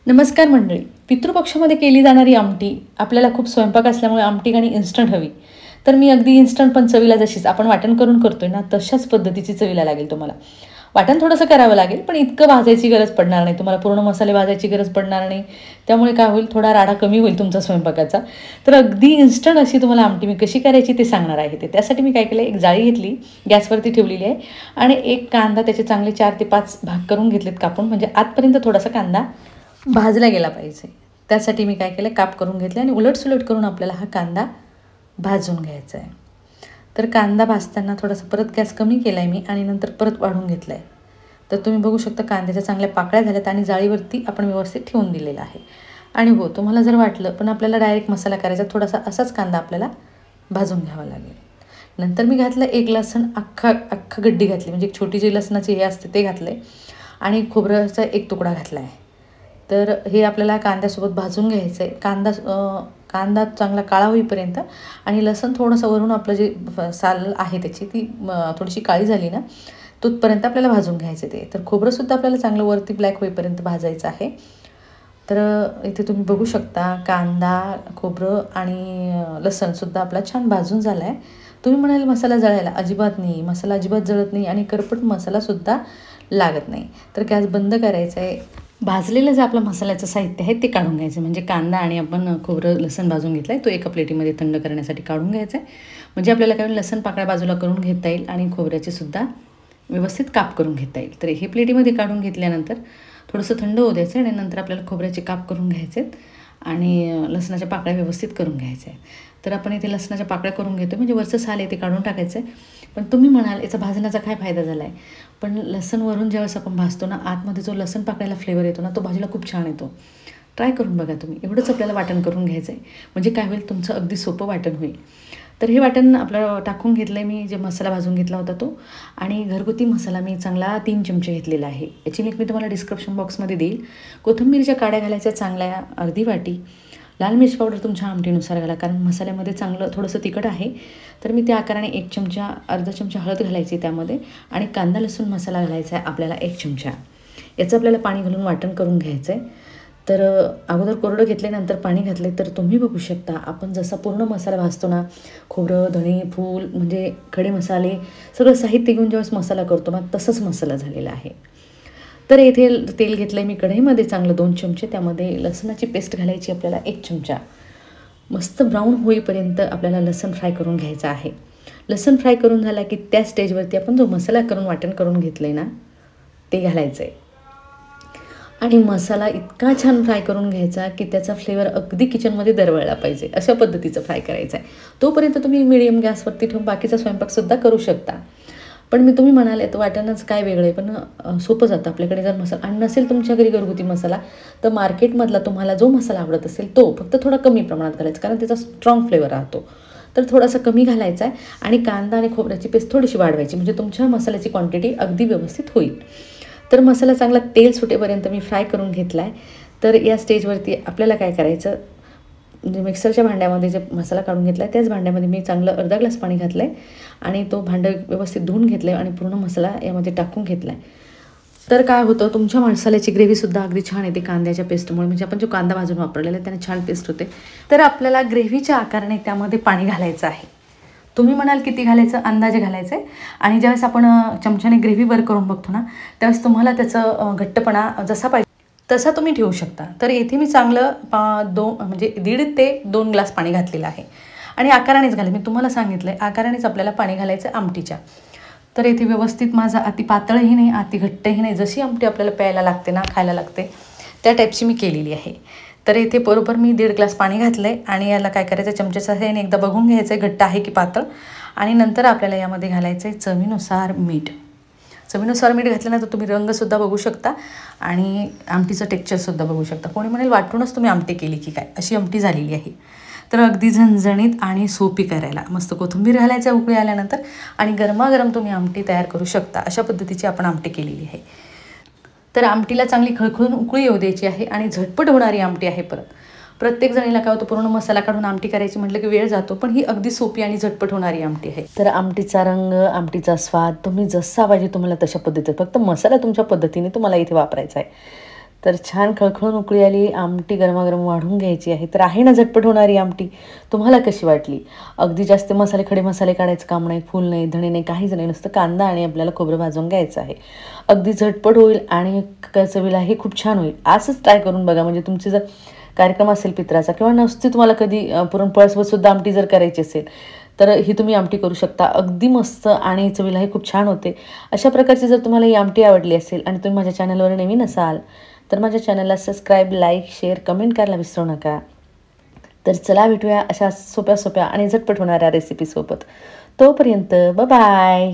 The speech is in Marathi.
नमस्कार मंडळी. पितृपक्षामध्ये केली जाणारी आमटी आपल्याला खूप स्वयंपाक असल्यामुळे आमटी आणि इन्स्टंट हवी. तर मी अगदी इन्स्टंट पण चवीला जशीच आपण वाटण करून करतोय ना तशाच पद्धतीची चवीला लागेल तुम्हाला. वाटण थोडंसं करावं लागेल पण इतकं भाजायची गरज पडणार नाही, तुम्हाला पूर्ण मसाले भाजायची गरज पडणार नाही. त्यामुळे काय होईल, थोडा राडा कमी होईल तुमचा स्वयंपाकाचा. तर अगदी इन्स्टंट अशी तुम्हाला आमटी मी कशी करायची ते सांगणार आहे. त्यासाठी मी काय केलं, एक जाळी घेतली, गॅसवरती ठेवलेली आहे आणि एक कांदा त्याचे चांगले 4 ते 5 भाग करून घेतलेत कापून, म्हणजे आतपर्यंत थोडासा कांदा भाजला गेला पाहिजे. त्यासाठी मी काय केलं, काप करून घेतले आणि उलटसुलट करून आपल्याला हा कांदा भाजून घ्यायचा आहे. तर कांदा भाजताना थोडासा परत गॅस कमी केला आहे मी आणि नंतर परत वाढून घेतला आहे. तर तुम्ही बघू शकता कांद्याच्या चांगल्या पाकळ्या झाल्यात आणि जाळीवरती आपण व्यवस्थित ठेवून दिलेला आहे. आणि हो, तुम्हाला जर वाटलं पण आपल्याला डायरेक्ट मसाला करायचा, थोडासा असाच कांदा आपल्याला भाजून घ्यावा लागेल. नंतर मी घातलं एक लसण, अख्खा गड्डी घातली, म्हणजे एक छोटी जी लसणाची हे असते ते घातले आणि खोबऱ्याचा एक तुकडा घातला आहे. तर हे आपल्याला कांद्यासोबत भाजून घ्यायचं आहे. कांदा चांगला काळा होईपर्यंत आणि लसूण थोडंसं वरून आपलं जे साल आहे त्याची ती थोडीशी काळी झाली ना तिथपर्यंत आपल्याला भाजून घ्यायचं ते. तर खोबरंसुद्धा आपल्याला चांगलं वरती ब्लॅक होईपर्यंत भाजायचं आहे. तर इथे तुम्ही बघू शकता कांदा, खोबरं आणि लसूणसुद्धा आपला छान भाजून झाला आहे. तुम्ही म्हणाल मसाला जळायला, अजिबात नाही, मसाला अजिबात जळत नाही आणि करपट मसालासुद्धा लागत नाही. तर गॅस बंद करायचा आहे. भाजलेलं जे आपलं मसाल्याचं साहित्य आहे ते काढून घ्यायचं, म्हणजे कांदा आणि आपण खोबरं लसूण भाजून घेतला आहे तो एका प्लेटीमध्ये थंड करण्यासाठी काढून घ्यायचा आहे. म्हणजे आपल्याला काय लसूण पाकळ्या बाजूला करून घेता येईल आणि खोबऱ्याचे सुद्धा व्यवस्थित काप करून घेता येईल. तर हे प्लेटीमध्ये काढून घेतल्यानंतर थोडंसं थंड होऊ द्यायचं आणि नंतर आपल्याला खोबऱ्याचे काप करून घ्यायचे आहेत आणि लसणाच्या पाकळ्या व्यवस्थित करून घ्यायच्या आहेत. तर आपण इथे लसणाच्या पाकळ्या करून घेतो, म्हणजे वरचं साल आहे ते काढून टाकायचं आहे. पण तुम्ही म्हणाल याचा भाजण्याचा काय फायदा झाला आहे, पण लसूण वरून ज्यावेळेस आपण भाजतो ना, आतमध्ये जो लसूण पाकळ्याला फ्लेवर येतो ना तो भाजीला खूप छान येतो. ट्राय करून बघा तुम्ही. एवढंच आपल्याला वाटण करून घ्यायचं आहे, म्हणजे काय होईल, तुमचं अगदी सोपं वाटण होईल. तर हे वाटण आपलं टाकून घेतलं आहे मी, जे मसाला भाजून घेतला होता तो. आणि घरगुती मसाला मी चांगला 3 चमचे घेतलेला आहे. याची लिंक मी तुम्हाला डिस्क्रिप्शन बॉक्समध्ये देईल. कोथिंबीरच्या काड्या घालायच्या चांगल्या अर्धी वाटी. लाल मिरच पावडर तुमच्या आमटीनुसार घाला, कारण मसाल्यामध्ये चांगलं थोडंसं तिखट आहे. तर मी त्या आकाराने 1 चमचा, अर्धा चमचा हळद घालायची त्यामध्ये आणि कांदा लसूण मसाला घालायचा आहे आपल्याला 1 चमचा. याचं आपल्याला पाणी घालून वाटण करून घ्यायचं आहे. तर अगोदर कोरडं घेतल्यानंतर पाणी घातले. तर तुम्ही बघू शकता आपण जसा पूर्ण मसाला भाजतो ना, खोबरं, धणे, फूल, म्हणजे खडे मसाले सगळं साहित्य घेऊन ज्यावेळेस मसाला करतो ना तसंच मसाला झालेला आहे. तर येथे तेल घेतलं आहे मी कढईमध्ये चांगलं 2 चमचे. त्यामध्ये लसणाची पेस्ट घालायची आपल्याला 1 चमचा. मस्त ब्राऊन होईपर्यंत आपल्याला लसूण फ्राय करून घ्यायचा आहे. लसूण फ्राय करून झाला की त्या स्टेजवरती आपण जो मसाला करून वाटण करून घेतलं आहे ना ते घालायचं आहे. आणि मसाला इतका छान फ्राय करून घ्यायचा की त्याचा फ्लेवर अगदी किचनमध्ये दरवळला पाहिजे, अशा पद्धतीचं फ्राय करायचं आहे. तोपर्यंत तुम्ही मिडियम गॅसवरती ठेवून बाकीचा स्वयंपाकसुद्धा करू शकता. पण मी तुम्ही म्हणाले तर वाटणच काय वेगळं आहे, पण सोपं जातं. आपल्याकडे जर मसाला आणि नसेल तुमच्या घरी घरगुती मसाला, तर मार्केटमधला तुम्हाला जो मसाला आवडत असेल तो फक्त थोडा कमी प्रमाणात घालायचा, कारण त्याचा स्ट्रॉंग फ्लेवर राहतो. तर थोडासा कमी घालायचा आहे आणि कांदा आणि खोबऱ्याची पेस्ट थोडीशी वाढवायची, म्हणजे तुमच्या मसाल्याची क्वांटिटी अगदी व्यवस्थित होईल. तर मसाला चांगला तेल सुटेपर्यंत मी फ्राय करून घेतला आहे. तर या स्टेजवरती आपल्याला काय करायचं, म्हणजे मिक्सरच्या भांड्यामध्ये जे मसाला काढून घेतला आहे त्याच भांड्यामध्ये मी चांगलं अर्धा ग्लास पाणी घातलं आहे आणि तो भांडं व्यवस्थित धुवून घेतलं आहे आणि पूर्ण मसाला यामध्ये टाकून घेतला आहे. तर काय होतं, तुमच्या मसाल्याची ग्रेव्हीसुद्धा अगदी छान येते कांद्याच्या पेस्टमुळे, म्हणजे आपण जो कांदा भाजून वापरलेला आहे त्याने छान पेस्ट होते. तर आपल्याला ग्रेव्हीच्या आकाराने त्यामध्ये पाणी घालायचं आहे. तुम्ही म्हणाल किती घालायचं, अंदाजे घालायचं आहे. आणि ज्यावेळेस आपण चमच्याने ग्रेव्ही वर करून बघतो ना त्यावेळेस तुम्हाला त्याचं घट्टपणा जसा पाहिजे तसा तुम्ही ठेवू शकता. तर इथे मी चांगलं 1.5 ते 2 ग्लास पाणी घातलेलं आहे आणि आकारानेच घाले. मी तुम्हाला सांगितलं आहे आकारानेच आपल्याला पाणी घालायचं आमटीच्या. तर इथे व्यवस्थित माझा अति पातळही नाही अति घट्टही नाही, जशी आमटी आपल्याला प्यायला लागते ना, खायला लागते त्या टाईपची मी केलेली आहे. तर इथे बरोबर मी 1.5 ग्लास पाणी घातलं आहे आणि याला काय करायचं, चमच्याच्या साहाय्याने एकदा बघून घ्यायचं आहे घट्ट आहे की पातळ. आणि नंतर आपल्याला यामध्ये घालायचं आहे चवीनुसार मीठ. चवीनुसार मीठ घातल्यानंतर तुम्ही रंगसुद्धा बघू शकता आणि आमटीचं टेक्स्चरसुद्धा बघू शकता. कोणी म्हणेल वाटूनच तुम्ही आमटी केली की काय, अशी आमटी झालेली आहे. तर अगदी झणझणीत आणि सोपी करायला. मस्त कोथिंबीर घालायचं उकळी आल्यानंतर आणि गरमागरम तुम्ही आमटी तयार करू शकता. अशा पद्धतीची आपण आमटी केलेली आहे. तर आमटीला चांगली खळखळून उकळी येऊ द्यायची आहे आणि झटपट होणारी आमटी आहे. प्रत्येक जणीला काय होतं, पूर्ण मसाला काढून आमटी करायची म्हटलं की वेळ जातो, पण ही अगदी सोपी आणि झटपट होणारी आमटी आहे. तर आमटीचा रंग, आमटीचा स्वाद तुम्ही जसा पाहिजे तुम्हाला तशा पद्धतीने, फक्त मसाला तुमच्या पद्धतीने तुम्हाला इथे वापरायचा आहे. तर छान खळखळून उकळी आली, आमटी गरमागरम वाढून घ्यायची आहे. तर आहे ना झटपट होणारी आमटी. तुम्हाला कशी वाटली? अगदी जास्त मसाले, खडे मसाले काढायचं काम नाही, फूल नाही, धणे नाही, काहीच नाही. नुसतं कांदा आणि आपल्याला खोबरं भाजून घ्यायचं आहे. अगदी झटपट होईल आणि चवीलाही खूप छान होईल. असंच ट्राय करून बघा. म्हणजे तुमची जर कार्यक्रम असेल पित्राचा किंवा नसते तुम्हाला कधी पुरणपोळ्यासोबत सुद्धा आमटी जर करायची असेल, तर ही तुम्ही आमटी करू शकता. अगदी मस्त आणि चवीलाही खूप छान होते. अशा प्रकारची जर तुम्हाला ही आमटी आवडली असेल आणि तुम्ही माझ्या चॅनलवर नवीन असाल, तर माझ्या चॅनलला सबस्क्राईब, लाईक, शेअर, कमेंट करायला विसरू नका. तर चला भेटूया अशा सोप्या सोप्या आणि झटपट होणाऱ्या रेसिपीसोबत. तोपर्यंत बाय.